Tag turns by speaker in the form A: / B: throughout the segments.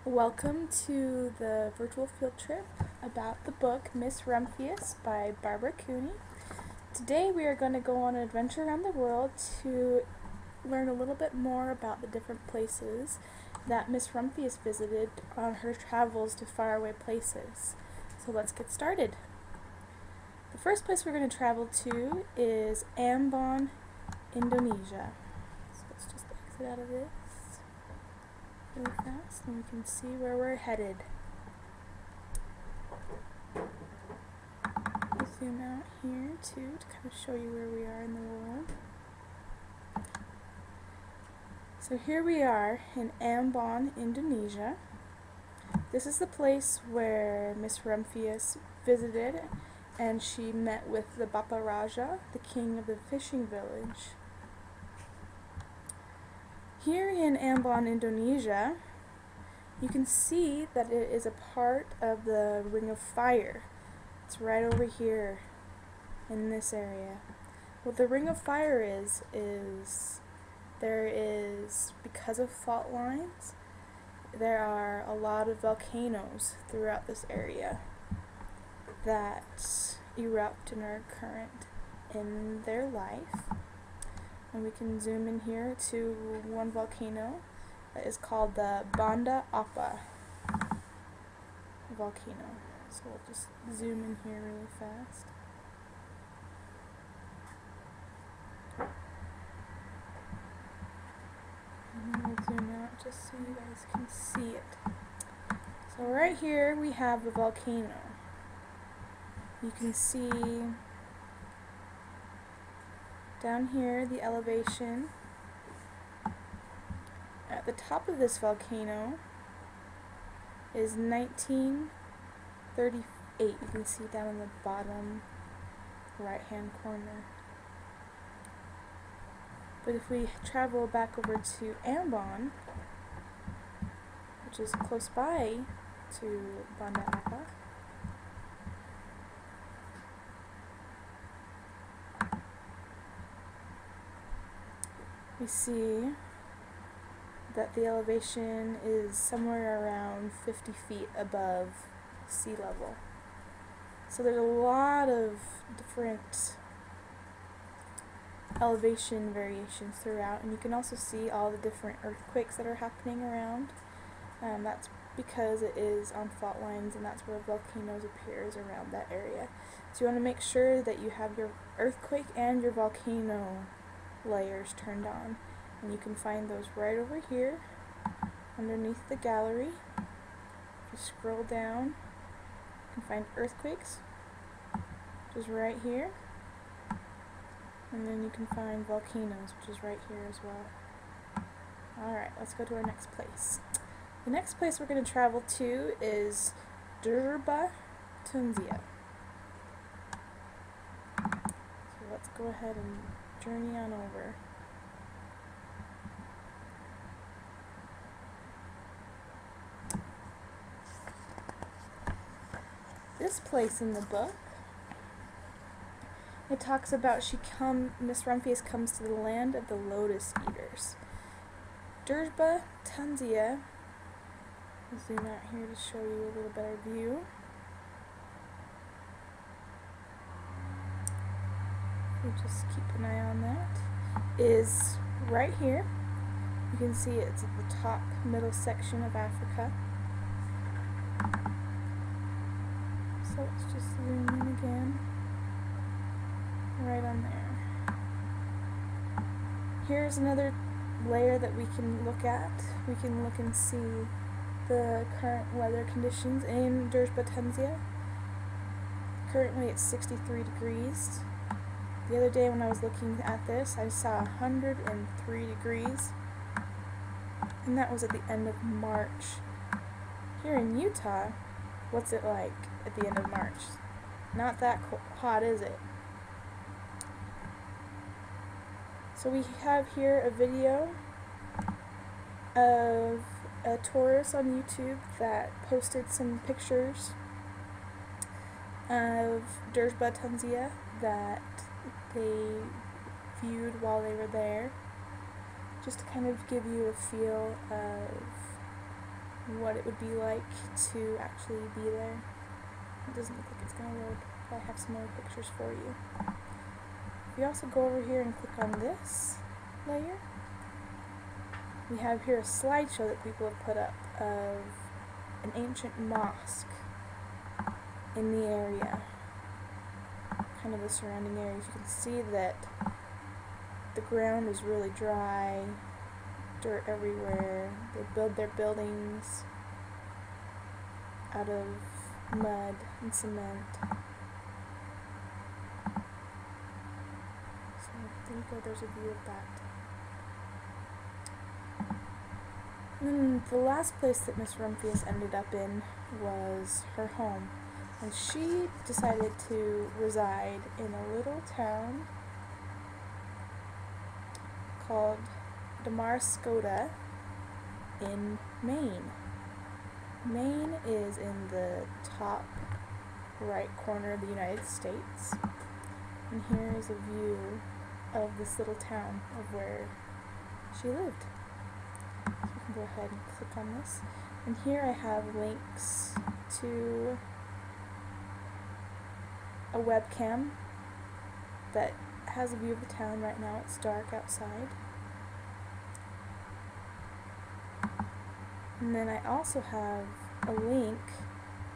A: Welcome to the virtual field trip about the book Miss Rumphius by Barbara Cooney. Today we are going to go on an adventure around the world to learn a little bit more about the different places that Miss Rumphius visited on her travels to faraway places. So let's get started. The first place we're going to travel to is Ambon, Indonesia. So let's just exit out of this really fast and we can see where we're headed. I'll zoom out here too to kind of show you where we are in the world. So here we are in Ambon, Indonesia. This is the place where Miss Rumphius visited, and she met with the Bapa Raja, the king of the fishing village. Here in Ambon, Indonesia, you can see that it is a part of the Ring of Fire. It's right over here in this area. What the Ring of Fire is there is, because of fault lines, there are a lot of volcanoes throughout this area that erupt and are current in their life. And we can zoom in here to one volcano that is called the Banda Apa volcano. So we'll just zoom in here really fast. And we'll zoom out just so you guys can see it. So right here we have the volcano. You can see down here the elevation. At the top of this volcano is 1938. You can see down in the bottom right hand corner. But if we travel back over to Ambon, which is close by to Banda Apa, we see that the elevation is somewhere around 50 feet above sea level. So there's a lot of different elevation variations throughout, and you can also see all the different earthquakes that are happening around. That's because it is on fault lines, and that's where volcanoes appears around that area. So you want to make sure that you have your earthquake and your volcano layers turned on, and you can find those right over here underneath the gallery. If you scroll down, you can find earthquakes, which is right here, and then you can find volcanoes, which is right here as well. Alright, let's go to our next place. The next place we're going to travel to is Durba, Tunisia. So let's go ahead and journey on over. This place in the book, it talks about Miss Rumphius comes to the land of the lotus eaters. Durba, Tunisia. I'll zoom out here to show you a little better view. We'll just keep an eye on that. Is right here. You can see it's at the top middle section of Africa. So let's just zoom in again. Right on there. Here's another layer that we can look at. We can look and see the current weather conditions in Durba, Tunisia. Currently it's 63 degrees. The other day when I was looking at this, I saw 103 degrees, and that was at the end of March. Here in Utah, what's it like at the end of March? Not that hot, is it? So we have here a video of a tourist on YouTube that posted some pictures of Durba, Tunisia that they viewed while they were there, just to kind of give you a feel of what it would be like to actually be there. It doesn't look like it's going to load, but I have some more pictures for you. If you also go over here and click on this layer, we have here a slideshow that people have put up of an ancient mosque in the area, kind of the surrounding areas. You can see that the ground is really dry, dirt everywhere. They build their buildings out of mud and cement. So there you go, there's a view of that. And then the last place that Miss Rumphius ended up in was her home. And she decided to reside in a little town called Damariscotta in Maine. Maine is in the top right corner of the United States. And here is a view of this little town of where she lived. So you can go ahead and click on this. And here I have links to a webcam that has a view of the town. Right now it's dark outside. And then I also have a link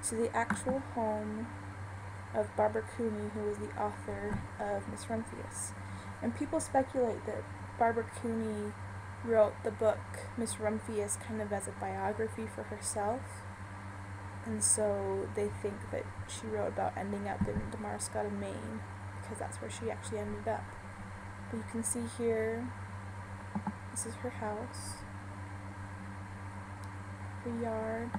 A: to the actual home of Barbara Cooney, who was the author of Miss Rumphius. And people speculate that Barbara Cooney wrote the book Miss Rumphius kind of as a biography for herself. And so they think that she wrote about ending up in Damariscotta, Maine, because that's where she actually ended up. But you can see here, this is her house, her yard.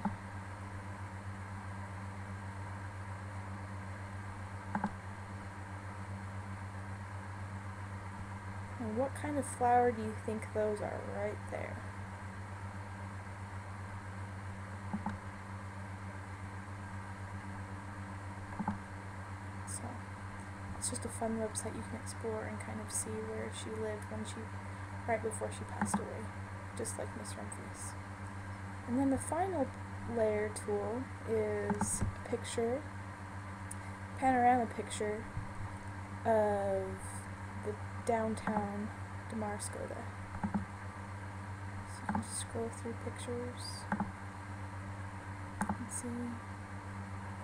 A: And what kind of flower do you think those are right there? So, it's just a fun website you can explore and kind of see where she lived right before she passed away, just like Miss Rumphius. And then the final layer tool is a picture, panorama picture of the downtown Damariscotta. So you can just scroll through pictures and see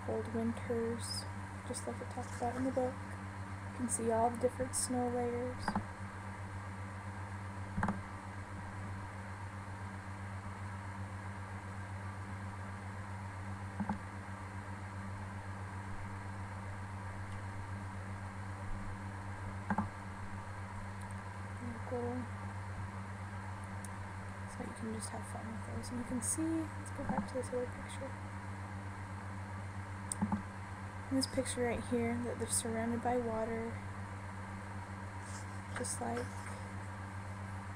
A: cold winters, just like it talks about in the book. You can see all the different snow layers. So you can just have fun with those. And you can see, let's go back to this other picture. In this picture right here, that they're surrounded by water, just like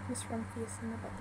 A: Miss Rumphius in the book.